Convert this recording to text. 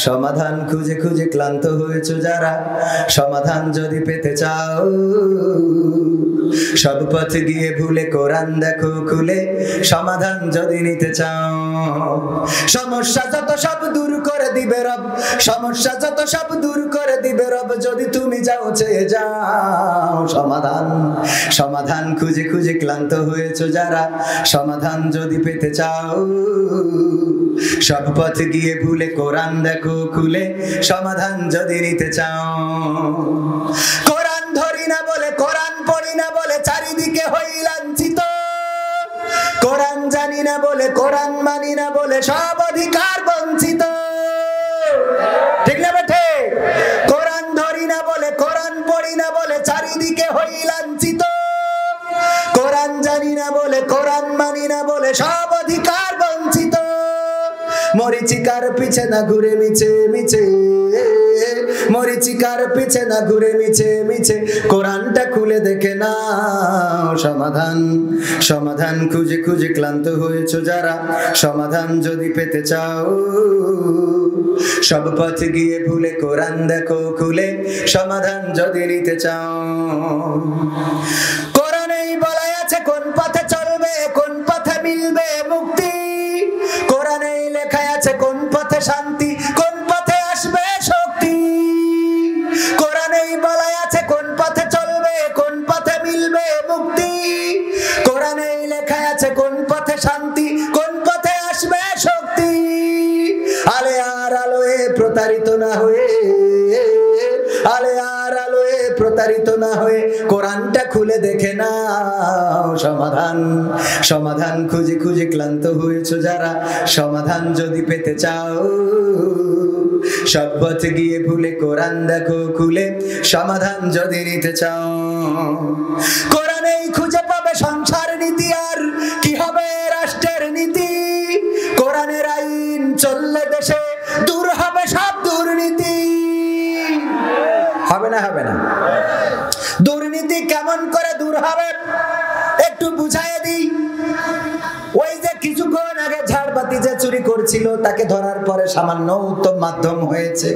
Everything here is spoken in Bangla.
সমাধান খুঁজে খুঁজে ক্লান্ত হয়েছো যারা, সমাধান যদি পেতে চাও, সব পথ গিয়ে ভুলে কোরআন দেখো খুলে, সমাধান যদি নিতে চাও। সমস্যা যত সব দূর করে দিবে রব, সমস্যা যত সব দূর করে দিবে রব, যদি তুমি যাও চেয়ে যাও। সমাধান সমাধান খুঁজে খুঁজে ক্লান্ত হয়েছো যারা, সমাধান যদি পেতে চাও, সব পথ গিয়ে ভুলে কোরআন দেখো খুলে, সমাধান যদি নিতে চাও। কোরআন ধরি না বলে, কোরআন পড়ি না বলে চারিদিকে হই লাঞ্ছিত, কোরআন জানি না বলে, কোরআন মানি না বলে সব অধিকার বঞ্চিত। ঠিক না বেঠে? কোরআন ধরি না বলে, কোরআন পড়ি না বলে চারিদিকে হই লাঞ্ছিত, কোরআন জানি না বলে, কোরআন মানি না বলে সব অধিকার বঞ্চিত। মরিচিকার পিছে না ঘুরে মিছে মিছে, মরিচিকার পিছে না ঘুরে মিছে মিছে, কোরআনটা খুলে দেখে নাও। সমাধান সমাধান খুঁজে খুঁজে ক্লান্ত হয়েছো যারা, সমাধান যদি পেতে চাও, সব পথ গিয়ে ভুলে কোরআন দেখো খুলে, সমাধান যদি নিতে চাও। কোরআনেই বলা আছে কোন পথে চলবে, কোন পথে মিলবে মুক্তি, কোরআনেই লেখা আছে কোন পথে শান্তি, কোন পথে আসবে শক্তি। কোরআনেই বলা আছে কোন পথে চলবে, কোন পথে মিলবে মুক্তি, কোরআনেই লেখা আছে কোন পথে শান্তি, কোন পথে আসবে শক্তি। আলে আর আলোয় প্রতারিত না হয়ে, আলে আর আলোয় প্রতারিত না হয়ে কোরআনটা খুলে দেখে নাও। সমাধান সমাধান খুঁজে খুঁজে ক্লান্ত হয়েছো যারা, সমাধান যদি পেতে চাও, সব পথ গিয়ে ভুলে কোরআন দেখো খুলে, সমাধান যদি নিতে চাও। কোরআনেই খুঁজে পাবে সংসার নীতি, আর কি হবে রাষ্ট্রের নীতি, কোরআনের আইন চললে দেশে দূর হবে সব দুর্নীতি। হবে না? হবে না? দুর্নীতি কেমন করে দূর হবে একটু বুঝাই দিই। ওই যে কিছুক্ষণ আগে ঝাড়বাতি যে চুরি করছিল, তাকে ধরার পরে সামান্য উত্তম মাধ্যম হয়েছে।